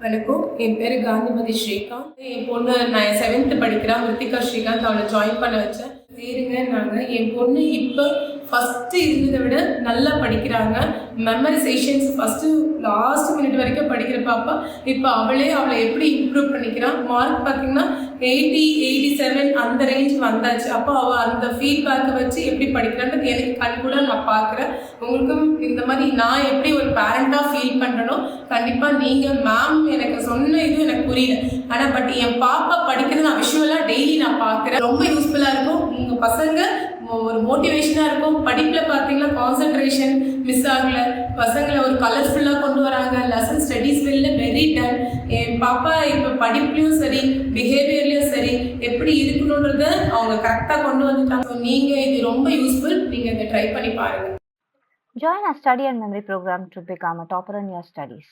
வணக்கம். என் பேரு காந்திமதி ஸ்ரீகாந்த். என் பொண்ணு நான் 7th படிக்கிறா. மிருத்திகா ஸ்ரீகாந்த். அவளை ஜாயின் பண்ண வச்சேன். சேருங்கன்னாங்க. என் பொண்ணு இப்போ ஃபர்ஸ்ட் இருந்ததை விட நல்லா படிக்கிறாங்க. மெமரைசேஷன்ஸ் ஃபர்ஸ்ட் லாஸ்ட் மினிட் வரைக்கும் படிக்கிற பாப்பா இப்போ அவளை எப்படி இம்ப்ரூவ் பண்ணிக்கிறான். மார்க் பார்த்தீங்கன்னா 80, 87 அந்த ரேஞ்ச் வந்தாச்சு. அப்போ அவள் அந்த ஃபீட்பேக்கை வச்சு எப்படி படிக்கிறான்றது எனக்கு கண்கூட நான் பார்க்குறேன். உங்களுக்கும் இந்த மாதிரி நான் எப்படி ஒரு பேரண்டாக ஃபீல் பண்ணுறனோ கண்டிப்பாக நீங்கள் மேம் எனக்கு சொன்ன இது எனக்கு புரியல. ஆனால் பட் என் பாப்பா படிக்கிறது நான் விஷுவலாக டெய்லி நான் பார்க்குறேன். ரொம்ப யூஸ்ஃபுல்லாக இருக்கும். உங்கள் பசங்க ஒரு மோட்டிவேஷனாக இருக்கும். படிப்பில் பார்த்தீங்கன்னா கான்சன்ட்ரேஷன் மிஸ் ஆகலை. பசங்களை ஒரு கலர்ஃபுல்லாக கொண்டு வராங்க. லெசன் ஸ்டடீஸ் வெளில வெரி டன். என் பாப்பா இப்போ படிப்புலையும் சரி பிஹேவியர்லையும் சரி எப்படி இருக்கணுன்றத அவங்க கரெக்டாக கொண்டு வந்துட்டாங்க. ஸோ நீங்கள் இது ரொம்ப யூஸ்ஃபுல். நீங்கள் இதை ட்ரை பண்ணி பாருங்கள். Join our study and memory program to become a topper in your studies.